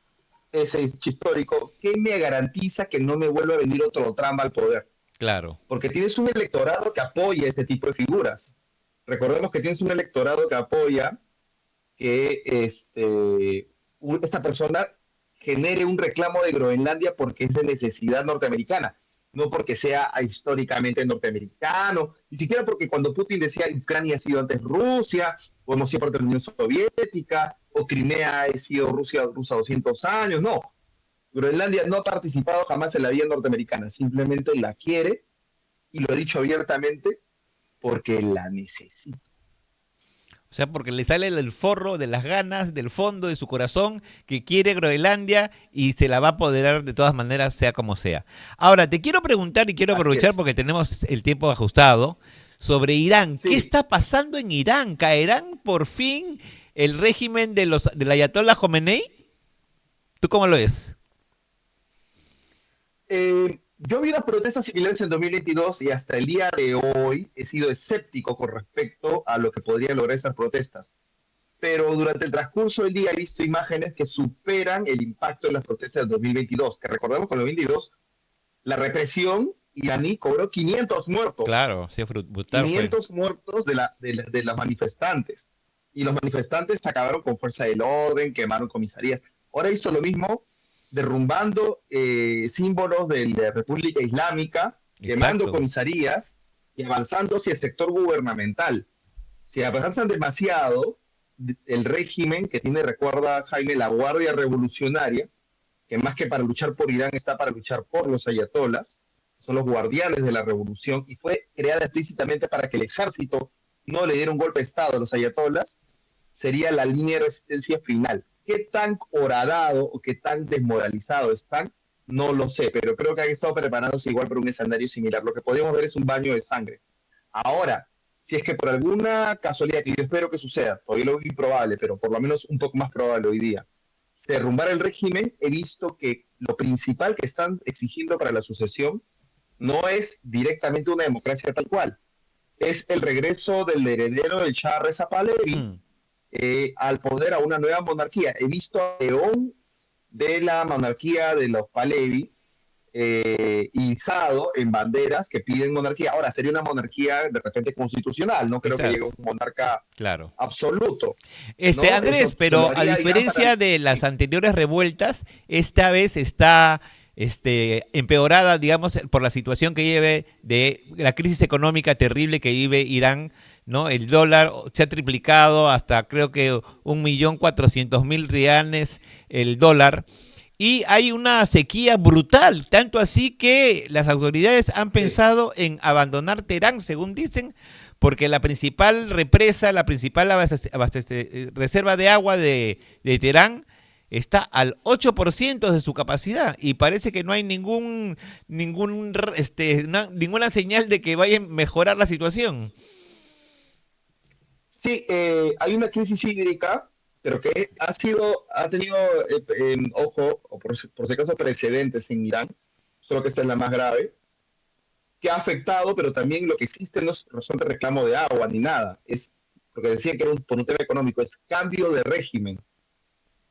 ese histórico, ¿qué me garantiza que no me vuelva a venir otro Trump al poder? Claro. porque tienes un electorado que apoya este tipo de figuras. Recordemos que tienes un electorado que apoya que esta persona genere un reclamo de Groenlandia porque es de necesidad norteamericana, no porque sea históricamente norteamericano, ni siquiera porque cuando Putin decía Ucrania ha sido antes Rusia, o hemos sido parte de la Unión Soviética, o Crimea ha sido rusa 200 años, no. Groenlandia no ha participado jamás en la vida norteamericana, simplemente la quiere, y lo he dicho abiertamente, porque la necesita. O sea, porque le sale del forro, de las ganas, del fondo de su corazón, que quiere Groenlandia y se la va a apoderar de todas maneras, sea como sea. Ahora, te quiero preguntar y quiero Así aprovechar es. porque tenemos el tiempo ajustado, sobre Irán. ¿Qué Sí, está pasando en Irán? ¿Caerán por fin el régimen del Ayatollah Khomeini? ¿Tú cómo lo ves? yo vi las protestas similares en 2022 y hasta el día de hoy he sido escéptico con respecto a lo que podrían lograr esas protestas. Pero durante el transcurso del día he visto imágenes que superan el impacto de las protestas del 2022, que recordemos que en el 2022 la represión iraní cobró 500 muertos, Claro, sí, brutal fue. 500 muertos de las manifestantes. Y los manifestantes acabaron con fuerza del orden, quemaron comisarías. Ahora he visto lo mismo, derrumbando símbolos de la República Islámica, quemando Exacto. comisarías y avanzando hacia el sector gubernamental. Si avanzan demasiado, el régimen que tiene, recuerda Jaime, la Guardia Revolucionaria, que más que para luchar por Irán está para luchar por los ayatolas, son los guardianes de la revolución y fue creada explícitamente para que el ejército no le diera un golpe de Estado a los ayatolas, sería la línea de resistencia final. ¿Qué tan horadado o qué tan desmoralizado están? No lo sé, pero creo que han estado preparándose igual para un escenario similar. Lo que podemos ver es un baño de sangre. Ahora, si es que por alguna casualidad, que yo espero que suceda, todavía lo veo improbable, pero por lo menos un poco más probable hoy día, se derrumbara el régimen, he visto que lo principal que están exigiendo para la sucesión no es directamente una democracia tal cual, es el regreso del heredero del Shah Reza Pahlavi Hmm. al poder, a una nueva monarquía. He visto a León de la monarquía de los Pahlavi izado en banderas que piden monarquía. Ahora, sería una monarquía de repente constitucional, no creo que llegue Quizás, un monarca claro. absoluto, ¿no? Andrés, Eso se lo pero a haría Irán para... diferencia de las anteriores revueltas, esta vez está empeorada, digamos, por la situación que lleve de la crisis económica terrible que vive Irán, ¿no? El dólar se ha triplicado hasta creo que 1.400.000 riales el dólar. Y hay una sequía brutal, tanto así que las autoridades han Sí, pensado en abandonar Teherán, según dicen, porque la principal represa, la principal reserva de agua de Teherán está al 8% de su capacidad y parece que no hay ninguna señal de que vaya a mejorar la situación. sí, hay una crisis hídrica, pero que ha tenido, ojo, o por si acaso, precedentes en Irán, solo que esta es la más grave, que ha afectado, pero también lo que existe no es razón de reclamo de agua ni nada, es lo que decía que era por un tema económico, es cambio de régimen.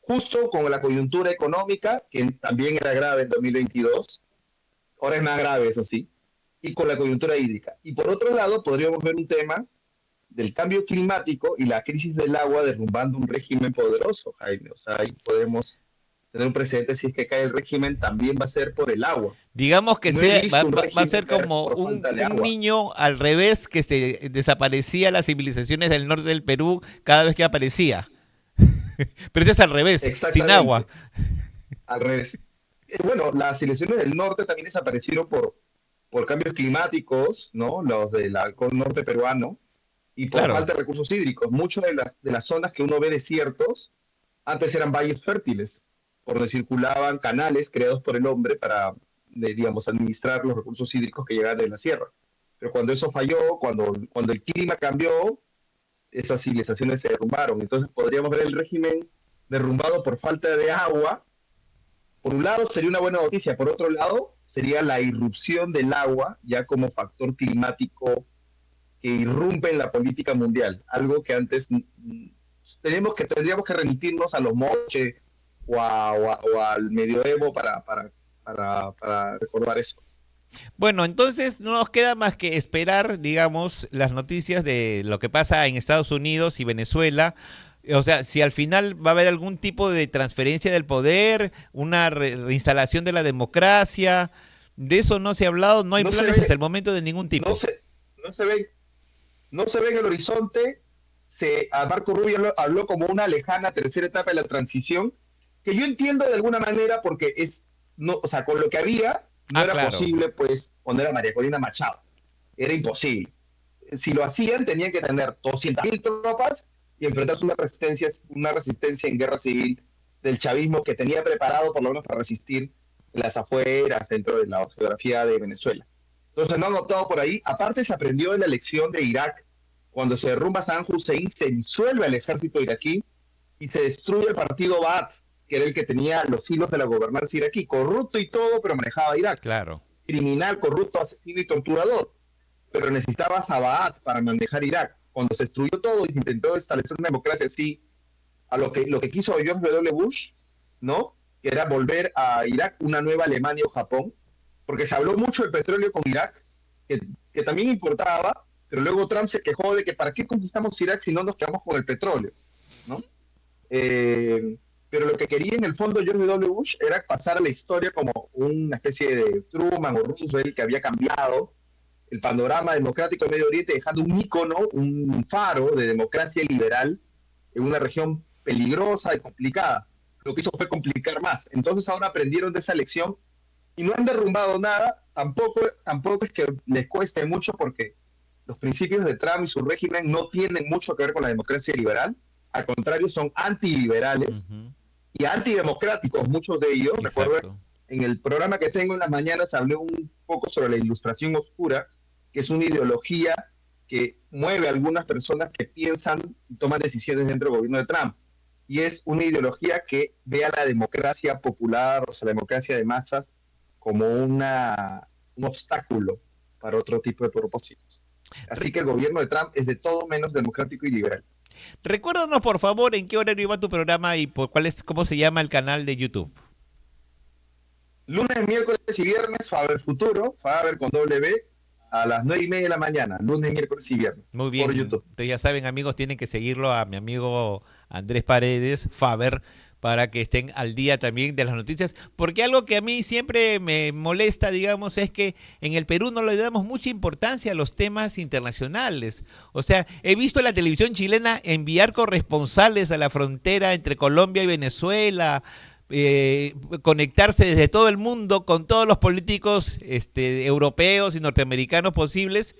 Justo con la coyuntura económica, que también era grave en 2022, ahora es más grave, eso sí, y con la coyuntura hídrica. Y por otro lado, podríamos ver un tema del cambio climático y la crisis del agua derrumbando un régimen poderoso, Jaime. O sea, ahí podemos tener un precedente. Si es que cae el régimen, también va a ser por el agua. Digamos que No he va, visto un va a régimen ser caer como por falta de un agua. niño al revés que se desaparecía las civilizaciones del norte del Perú cada vez que aparecía. Pero eso es al revés, sin agua. Exactamente, al revés. Bueno, las elecciones del norte también desaparecieron por cambios climáticos, ¿no? Los del halcón norte peruano, y por Claro. falta de recursos hídricos. Muchas de las zonas que uno ve desiertos antes eran valles fértiles, por donde circulaban canales creados por el hombre para, digamos, administrar los recursos hídricos que llegaban de la sierra. Pero cuando eso falló, cuando el clima cambió, esas civilizaciones se derrumbaron. Entonces podríamos ver el régimen derrumbado por falta de agua. Por un lado sería una buena noticia, por otro lado sería la irrupción del agua ya como factor climático que irrumpe en la política mundial, algo que antes tendríamos que remitirnos a los moche o al medioevo para recordar eso. Bueno, entonces no nos queda más que esperar, digamos, las noticias de lo que pasa en Estados Unidos y Venezuela. O sea, si al final va a haber algún tipo de transferencia del poder, una reinstalación de la democracia, de eso no se ha hablado, no hay No se planes hasta el ve, momento de ningún no tipo. se, no se ve, no se ve en el horizonte. A Marco Rubio habló como una lejana tercera etapa de la transición, que yo entiendo de alguna manera porque no, o sea, con lo que había no Ah, era claro, posible pues poner a María Corina Machado, era imposible. Si lo hacían tenían que tener 200.000 tropas y enfrentarse a una resistencia en guerra civil del chavismo que tenía preparado por lo menos para resistir en las afueras dentro de la geografía de Venezuela. Entonces no han optado por ahí. Aparte se aprendió de la elección de Irak. Cuando se derrumba Saddam Hussein, se disuelve el ejército iraquí y se destruye el partido Baath, que era el que tenía los hilos de la gobernanza iraquí, corrupto y todo, pero manejaba Irak. claro. Criminal, corrupto, asesino y torturador. Pero necesitaba a Baath para manejar Irak. Cuando se destruyó todo y se intentó establecer una democracia así, a lo que quiso George W. Bush, ¿no? Que era volver a Irak una nueva Alemania o Japón, porque se habló mucho del petróleo con Irak, que también importaba, pero luego Trump se quejó de que para qué conquistamos Irak si no nos quedamos con el petróleo, ¿no? Pero lo que quería en el fondo George W. Bush era pasar a la historia como una especie de Truman o Roosevelt que había cambiado el panorama democrático de Medio Oriente, dejando un ícono, un faro de democracia liberal en una región peligrosa y complicada. Lo que hizo fue complicar más. Entonces ahora aprendieron de esa lección y no han derrumbado nada. Tampoco es que les cueste mucho porque los principios de Trump y su régimen no tienen mucho que ver con la democracia liberal. Al contrario, son antiliberales Ujú, y antidemocráticos, muchos de ellos. Recuerdo exacto. en el programa que tengo en las mañanas hablé un poco sobre la ilustración oscura, que es una ideología que mueve a algunas personas que piensan y toman decisiones dentro del gobierno de Trump. Y es una ideología que ve a la democracia popular, o sea, la democracia de masas, como un obstáculo para otro tipo de propósitos. Así Re- que el gobierno de Trump es de todo menos democrático y liberal. Recuérdanos, por favor, en qué horario va tu programa y por cómo se llama el canal de YouTube. Lunes, miércoles y viernes, Faber Futuro, Faber con W, a las 9:30 de la mañana, lunes, miércoles y viernes, Muy por bien. YouTube. Entonces ya saben, amigos, tienen que seguirlo a mi amigo Andrés Paredes, Faber, para que estén al día también de las noticias. Porque algo que a mí siempre me molesta, digamos, es que en el Perú no le damos mucha importancia a los temas internacionales. O sea, he visto la televisión chilena enviar corresponsales a la frontera entre Colombia y Venezuela, conectarse desde todo el mundo con todos los políticos europeos y norteamericanos posibles.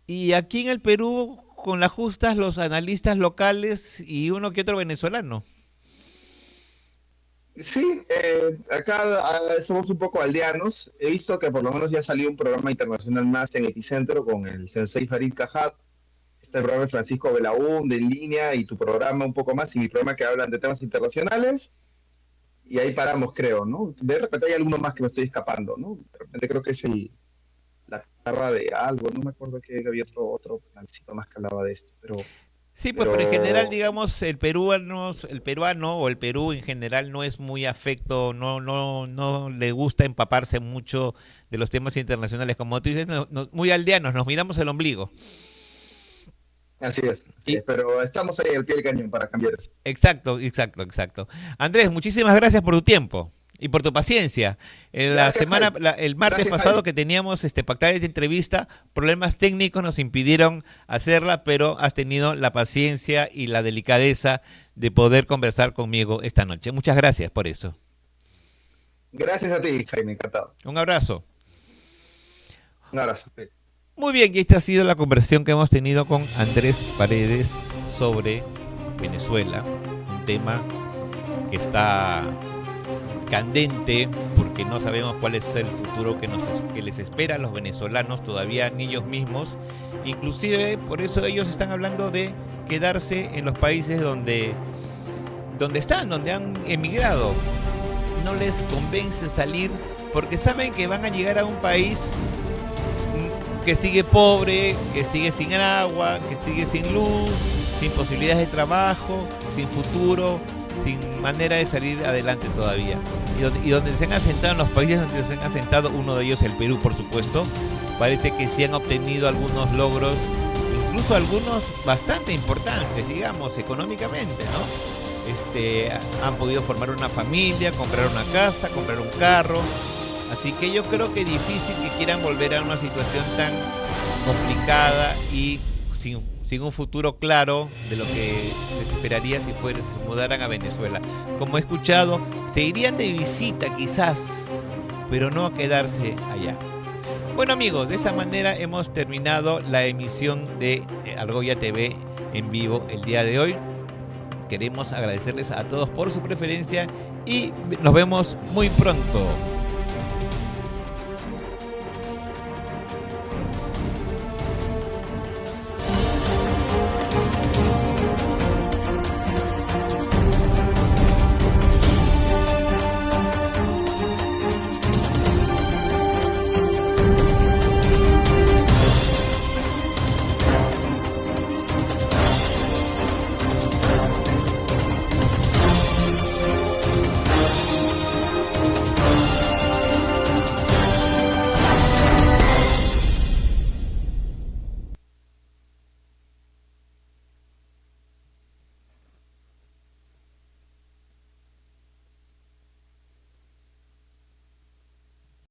Y aquí en el Perú, con las justas, los analistas locales y uno que otro venezolano. Sí, acá somos un poco aldeanos. He visto que por lo menos ya salió un programa internacional más en Epicentro con el sensei Farid Cajat, este programa de Francisco Belaúnde en línea y tu programa un poco más y mi programa que hablan de temas internacionales. Y ahí paramos, creo, ¿no? De repente hay alguno más que me estoy escapando, ¿no? De repente creo que es la guerra de algo, no me acuerdo que había otro canalcito más que hablaba de esto, Sí, pues, pero en general, pero digamos, el peruano o el Perú en general no es muy afecto, no le gusta empaparse mucho de los temas internacionales. Como tú dices, muy aldeanos, nos miramos el ombligo. así es, así Y, es, pero estamos ahí al pie del cañón para cambiar eso. exacto, exacto, exacto. Andrés, muchísimas gracias por tu tiempo y por tu paciencia. Gracias, Jaime. El martes Gracias, pasado Jaime. que teníamos pactada esta entrevista, problemas técnicos nos impidieron hacerla, pero has tenido la paciencia y la delicadeza de poder conversar conmigo esta noche. Muchas gracias por eso. Gracias a ti, Jaime, encantado. Un abrazo. Un abrazo. Muy bien, y esta ha sido la conversación que hemos tenido con Andrés Paredes sobre Venezuela, un tema que está candente porque no sabemos cuál es el futuro que les espera a los venezolanos, todavía ni ellos mismos. Inclusive por eso ellos están hablando de quedarse en los países donde han emigrado. No les convence salir porque saben que van a llegar a un país que sigue pobre, que sigue sin agua, que sigue sin luz, sin posibilidades de trabajo, sin futuro, sin manera de salir adelante todavía. Y donde se han asentado, en los países donde se han asentado, uno de ellos el Perú, por supuesto, parece que sí han obtenido algunos logros, incluso algunos bastante importantes, digamos, económicamente, ¿no? Han podido formar una familia, comprar una casa, comprar un carro. Así que yo creo que es difícil que quieran volver a una situación tan complicada y sin un futuro claro de lo que se esperaría si se mudaran a Venezuela. Como he escuchado, se irían de visita quizás, pero no a quedarse allá. Bueno amigos, de esa manera hemos terminado la emisión de Argolla TV en vivo el día de hoy. Queremos agradecerles a todos por su preferencia y nos vemos muy pronto.